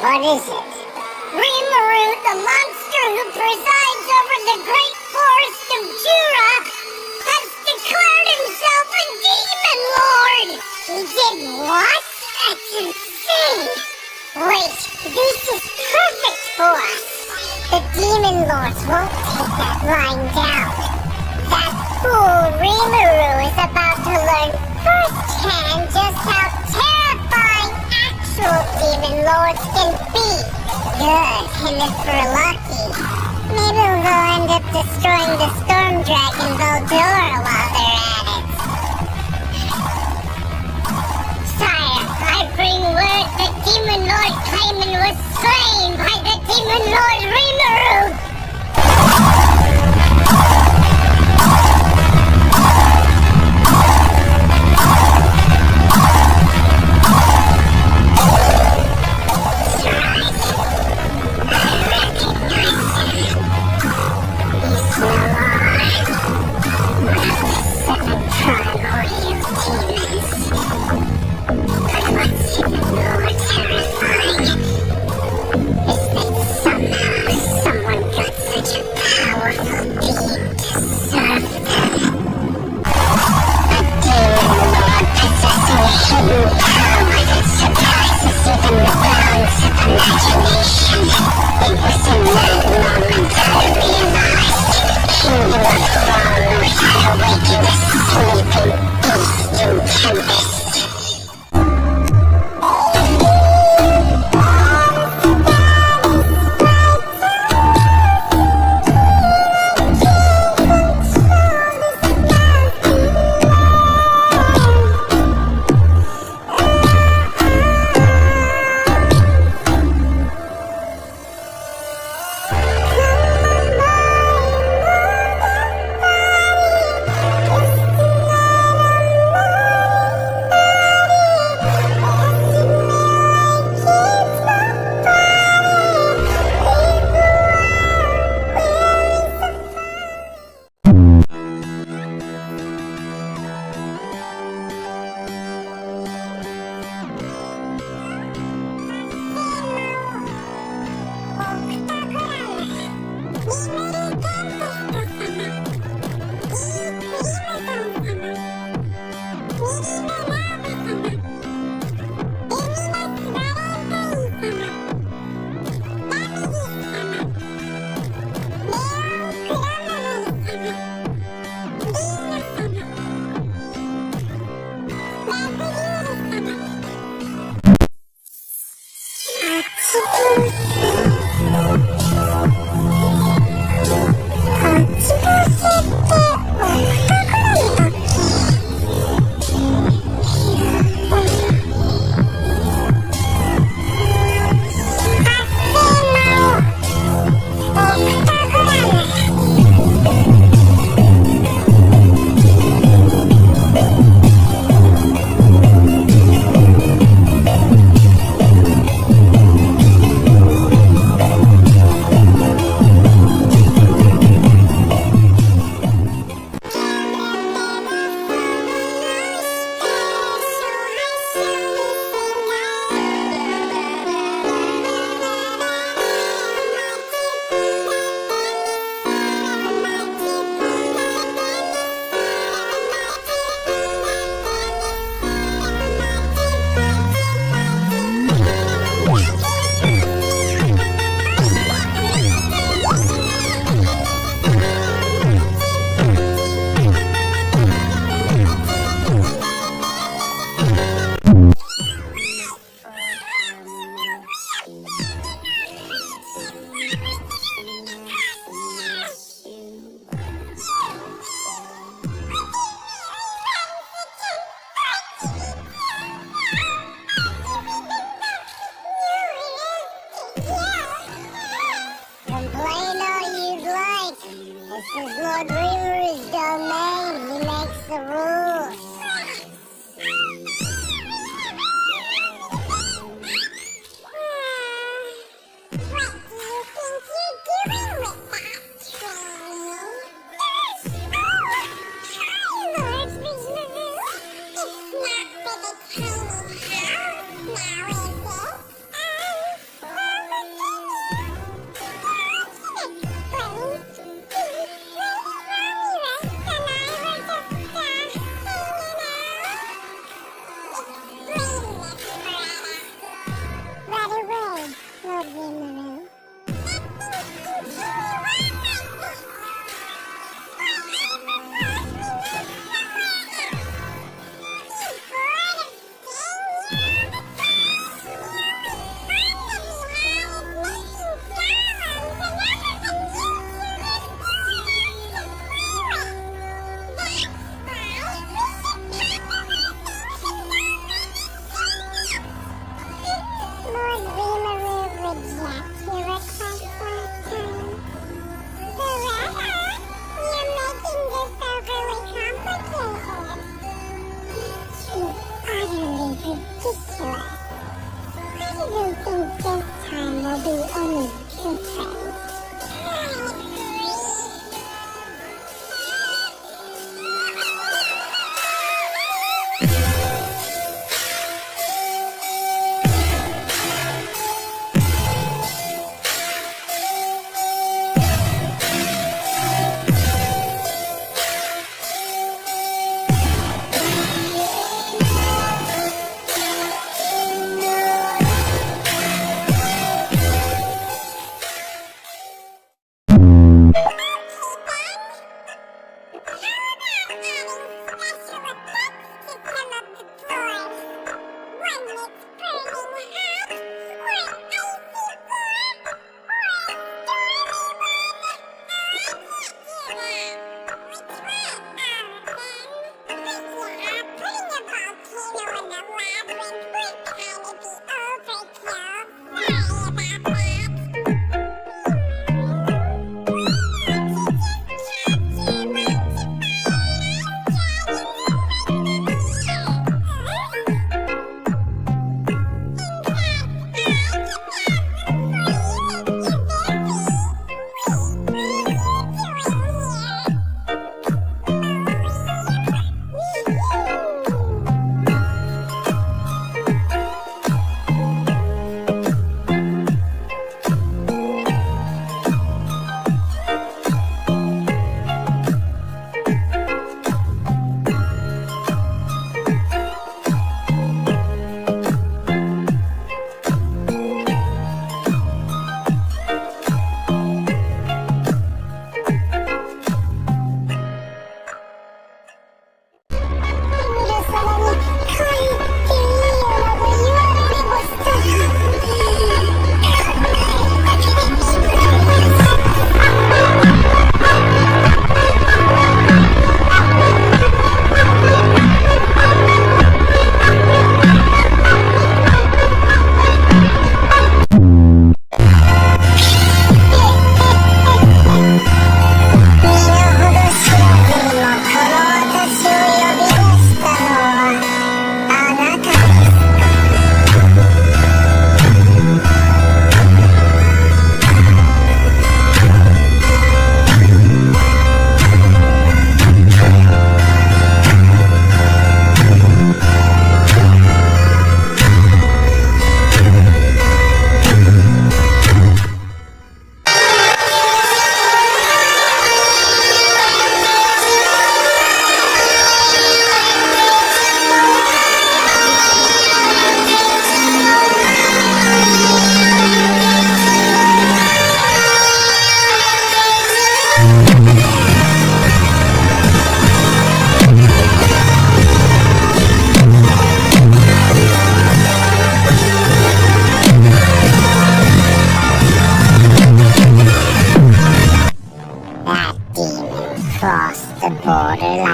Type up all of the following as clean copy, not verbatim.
What is it? Rimuru, the monster who presides over the great forest of Jura, has declared himself a demon lord! He did what? That's insane! Wait, this is perfect for us! The demon lords won't take that lying down. That fool Rimuru is about to learn firsthand just how terrifying actual demon lords can be. Good, and if we're lucky, maybe we'll end up destroying the storm dragon Veldora while they're at it. Sire, I bring word that demon lord Clayman was slain by the demon lord Rimuru! Somehow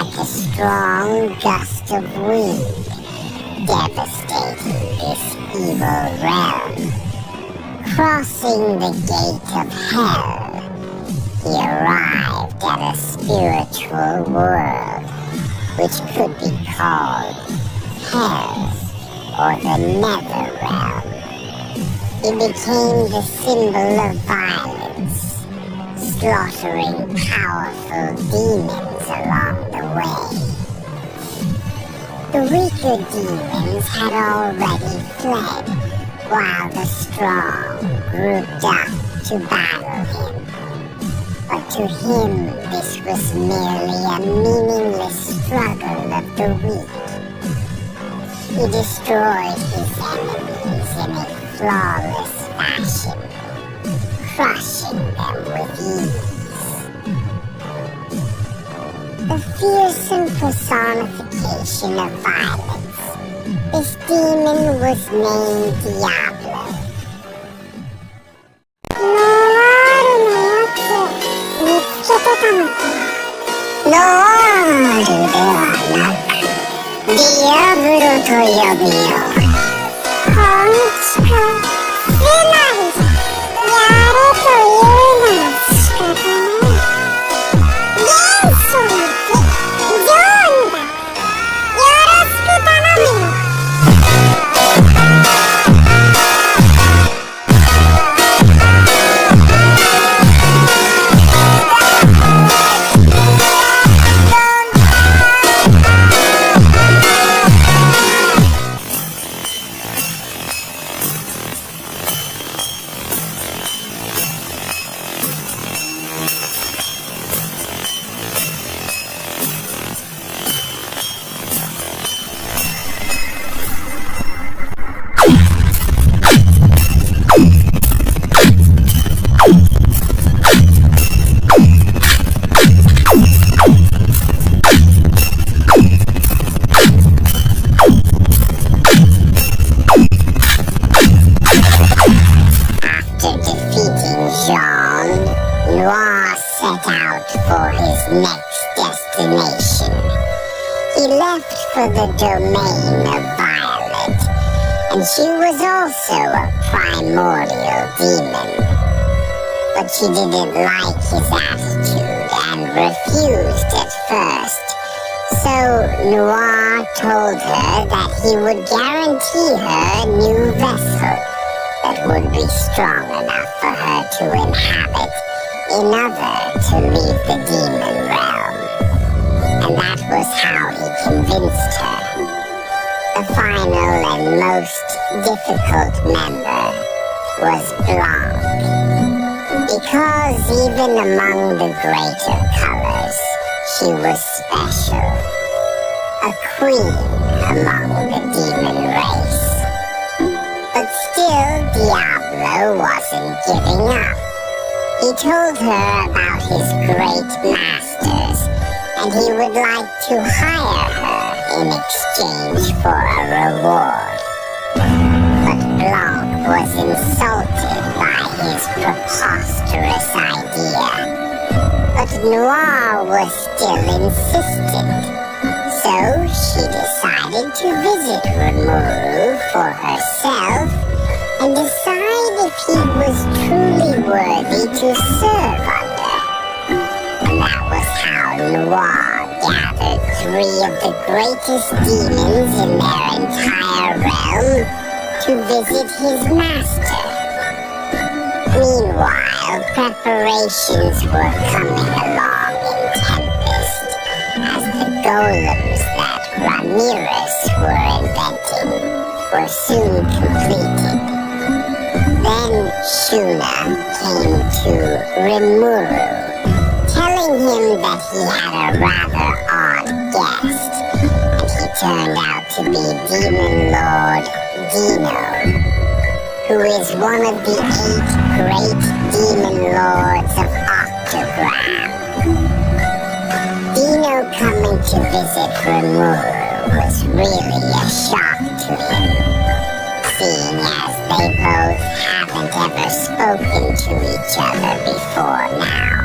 like a strong gust of wind, devastating this evil realm. Crossing the gate of hell, he arrived at a spiritual world, which could be called hell or the nether realm. He became the symbol of violence, slaughtering powerful demons along the way. The weaker demons had already fled, while the strong grouped up to battle him. But to him, this was merely a meaningless struggle of the weak. He destroyed his enemies in a flawless fashion, crushing them with ease. The fearsome personification of violence, this demon was named Diablo. Diablo と呼びよう。本気か。つまり、やれというなら仕方ない。元素の手、ジョーンだ。よろしく頼むよ。For the domain of Violet, and she was also a primordial demon. But she didn't like his attitude and refused at first. So Noir told her that he would guarantee her a new vessel that would be strong enough for her to inhabit in order to leave the demon realm. And that was how he convinced her. The final and most difficult member was Blanc. Because even among the greater colors, she was special. A queen among the demon race. But still, Diablo wasn't giving up. He told her about his great masters, and he would like to hire her in exchange for a reward. But Blanc was insulted by his preposterous idea. But Noir was still insistent, so she decided to visit Rimuru for herself and decide if he was truly worthy to serve under. And that was how Noir gathered 3 of the greatest demons in their entire realm to visit his master. Meanwhile, preparations were coming along in Tempest as the golems that Ramiris were inventing were soon completed. Then Shuna came to Rimuru, telling him that he had a rather odd guest, and he turned out to be Demon Lord Dino, who is one of the 8 great demon lords of Octagram. Dino coming to visit Rimuru was really a shock to him, seeing as they both haven't ever spoken to each other before now.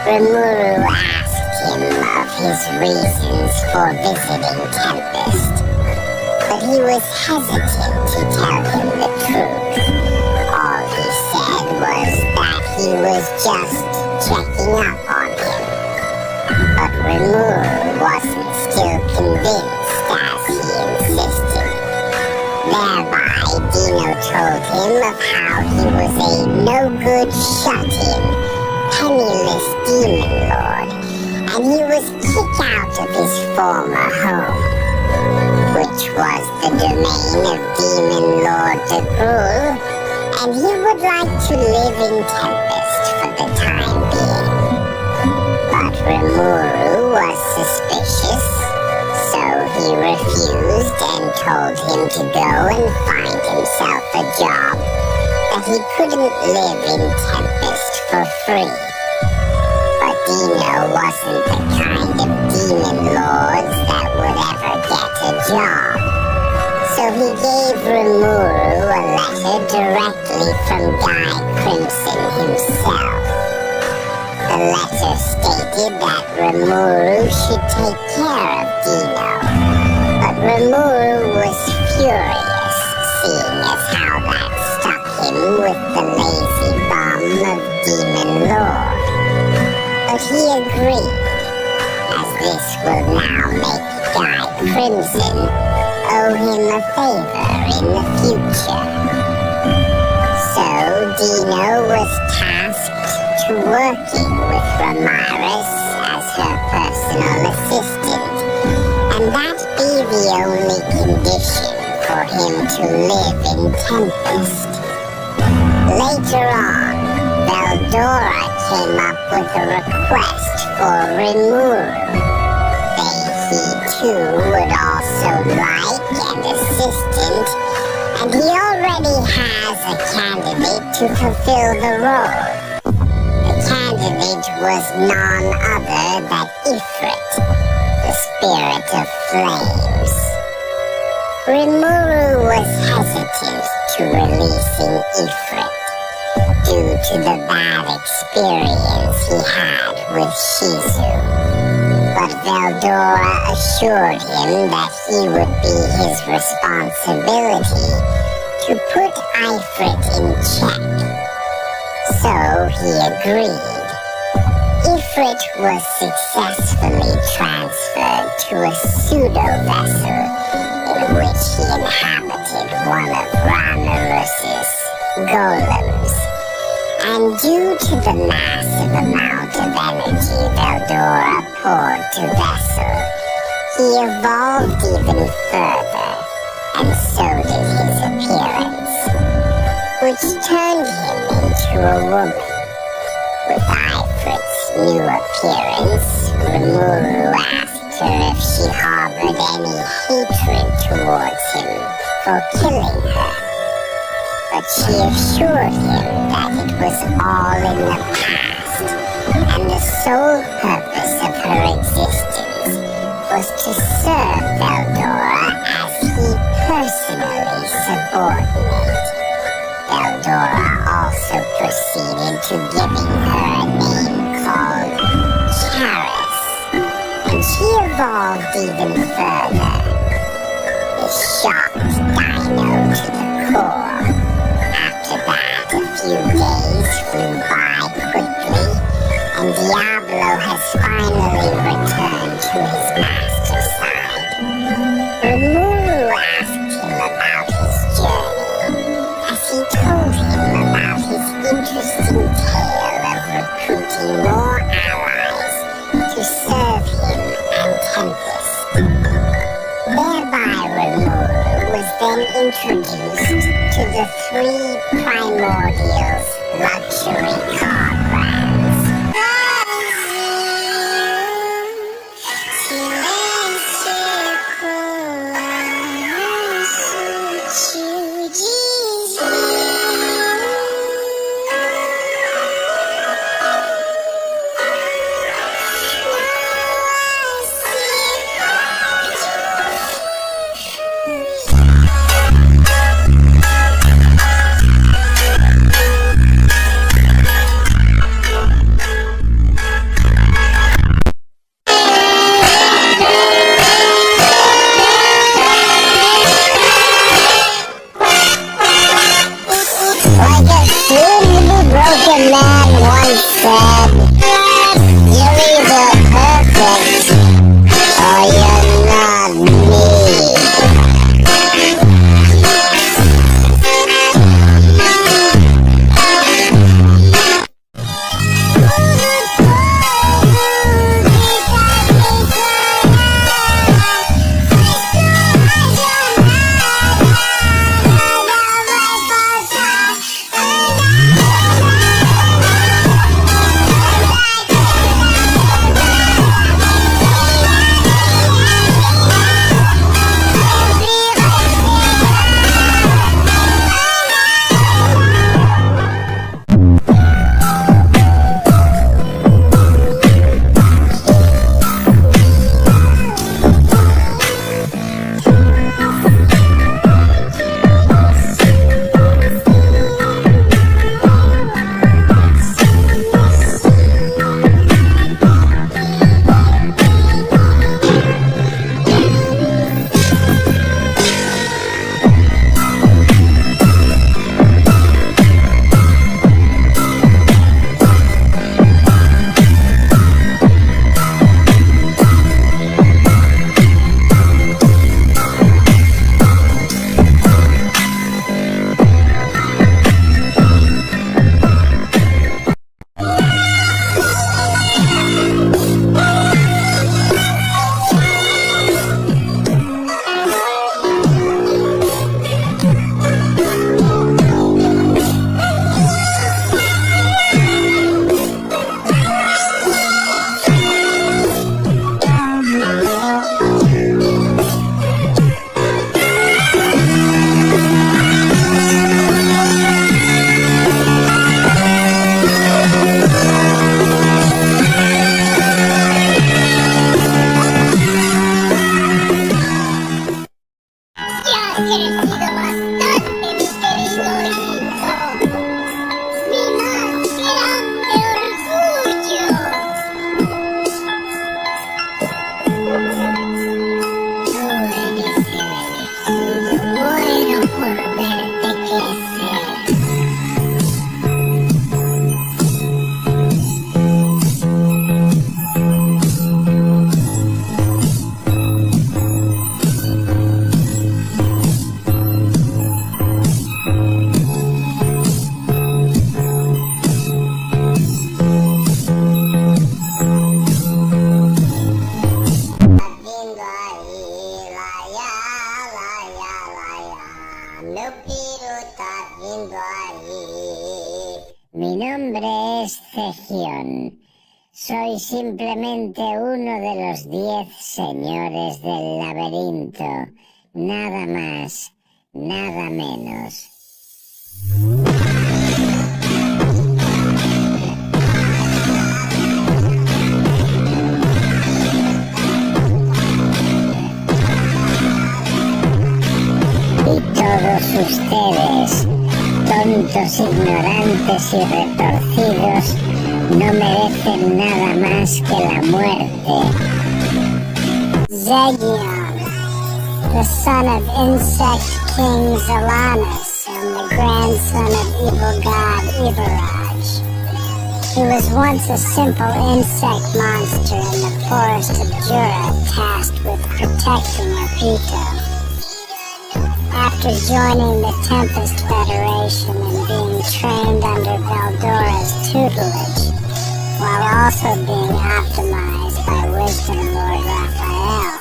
Rimuru asked him of his reasons for visiting Tempest, but he was hesitant to tell him the truth. All he said was that he was just checking up on him. But Rimuru wasn't still convinced as he insisted. Thereby, Dino told him of how he was a no-good shut-in, penniless demon lord, and he was kicked out of his former home, which was the domain of Demon Lord de Gruul, and he would like to live in Tempest for the time being. But Rimuru was suspicious, so he refused and told him to go and find himself a job that he couldn't live in Tempest for free. But Dino wasn't the kind of demon lords that would ever get a job, so he gave Rimuru a letter directly from Guy Crimson himself. The letter stated that Rimuru should take care of Dino, but Rimuru was furious, seeing as how that stuck him with the lazy bum of Demon Lord. But he agreed, as this will now make Guy Crimson owe him a favor in the future. So Dino was tasked to working with Ramiris as her personal assistant, and that be the only condition for him to live in Tempest. Later on, Veldora came up with a request for Rimuru. He too would also like an assistant, and he already has a candidate to fulfill the role. The candidate was none other than Ifrit, the spirit of flames. Rimuru was hesitant to releasing Ifrit due to the bad experience he had with Shizu. But Veldora assured him that he would be his responsibility to put Ifrit in check. So he agreed. Ifrit was successfully transferred to a pseudo-vessel in which he inhabited one of Ramiris's golems. And due to the massive amount of energy Veldora poured to Vessel, he evolved even further, and so did his appearance, which turned him into a woman. With Ifrit's new appearance, Rimuru asked her if she harbored any hatred towards him for killing her. But she assured him that it was all in the past, and the sole purpose of her existence was to serve Veldora as he personally subordinate. Veldora also proceeded to giving her a name called Charis, and she evolved even further. This shocked Dino to the core. After that, a few days flew by quickly, and Diablo has finally returned to his master's side. Rimuru asked him about his journey, as he told him about his interesting tale of recruiting more allies to serve him and Tempest. Thereby, Rimuru was then introduced to the 3 Primordials luxury car brands. Muero por verte crecer. Mi nombre es Zeogion. Soy simplemente uno de los 10 señores del laberinto. Nada más, nada menos. Y todos ustedes, tontos, ignorantes y retorcidos, no merecen nada más que la muerte. Zeogion, the son of Insect King Zelanus and the grandson of evil god Ifrit. He was once a simple insect monster in the forest of Jura, tasked with protecting Ifrit. After joining the Tempest Federation and being trained under Veldora's tutelage, while also being optimized by Wisdom Lord Raphael,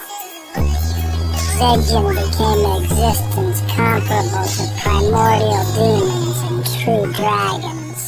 Zeogion became an existence comparable to Primordial Demons and true dragons.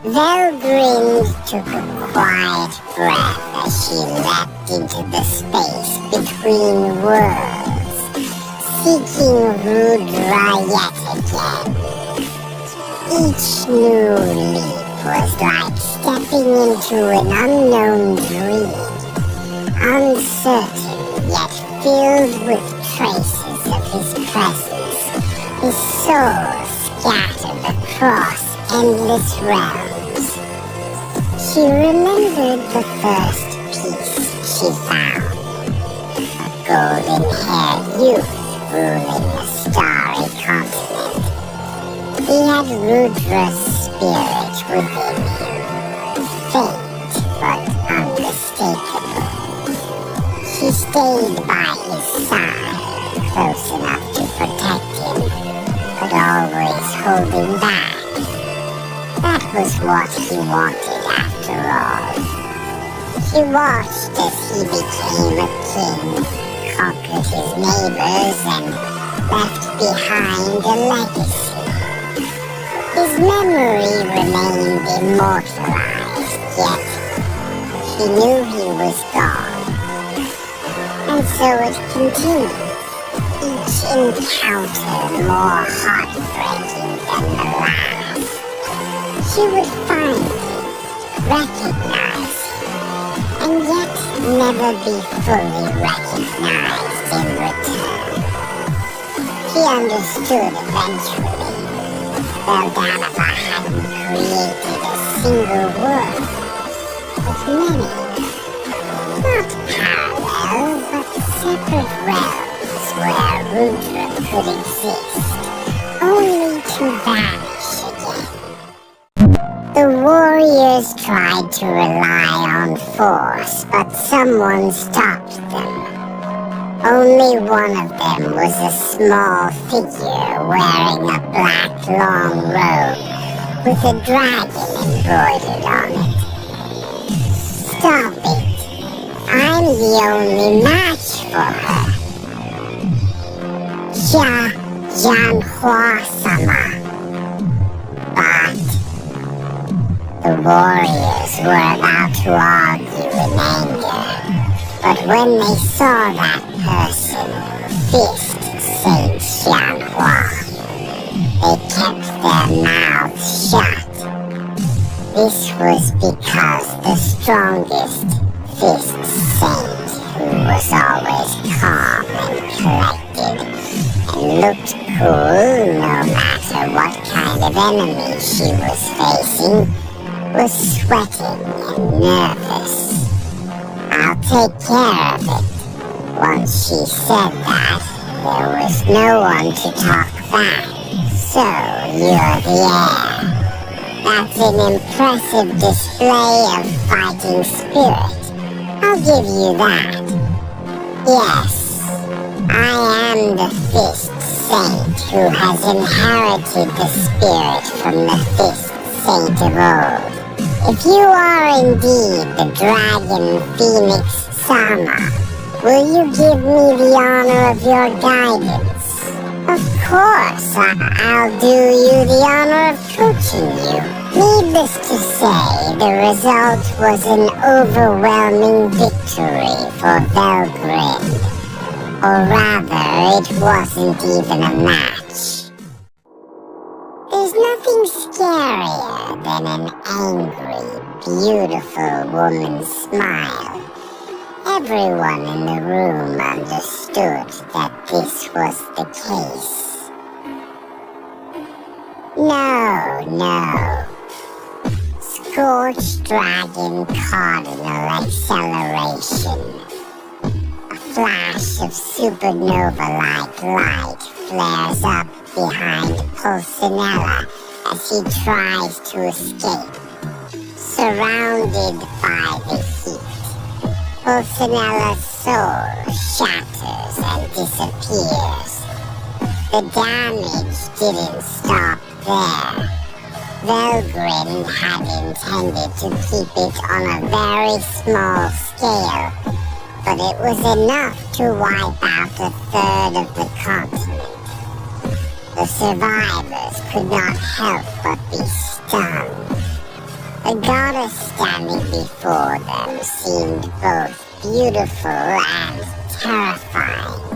Velgrynd took a quiet breath as she leapt into the space between worlds, seeking Rudra yet again. Each new leap was like stepping into an unknown dream, uncertain yet filled with traces of his presence, his soul scattered across endless realms. She remembered the first piece she found, a golden-haired youth ruling a starry continent. He had Rudra's spirit within him, faint but unmistakable. She stayed by his side, close enough to protect him, but always holding back. That was what he wanted after all. He watched as he became a king, conquered his neighbors, and left behind a legacy. His memory remained immortalized, yet he knew he was gone. And so it continued, each encounter more heartbreaking than the last. She would find him, recognize him, and yet never be fully recognized in return. He understood eventually. Veldora hadn't created a single world, but many, not parallel, but separate realms where Rudra could exist, only to vanish again. The warriors tried to rely on force, but someone stopped them. Only one of them was a small figure wearing a black long robe, with a dragon embroidered on it. Stop it. I'm the only match for her. Jianhua-sama. But the warriors were about to argue in anger. But when they saw that person fist Saint Xianhua, they kept their mouths shut. This was because the strongest fist saint, who was always calm and collected and looked cool no matter what kind of enemy she was facing, was sweating and nervous. I'll take care of it. Once she said that, there was no one to talk back. So, you're the heir. That's an impressive display of fighting spirit. I'll give you that. Yes, I am the Fist Saint who has inherited the spirit from the Fist Saint of old. If you are indeed the Dragon Phoenix Sama, will you give me the honor of your guidance? Of course, I'll do you the honor of coaching you. Needless to say, the result was an overwhelming victory for Velgrynd. Or rather, it wasn't even a match. There's nothing scarier than an angry, beautiful woman's smile. Everyone in the room understood that this was the case. No. Scorched Dragon Cardinal Acceleration. A flash of supernova-like light flares up behind Pulcinella as he tries to escape, surrounded by the heat. Pulcinella's soul shatters and disappears. The damage didn't stop there. Velgrin had intended to keep it on a very small scale, but it was enough to wipe out a third of the continent. The survivors could not help but be stunned. The goddess standing before them seemed both beautiful and terrifying.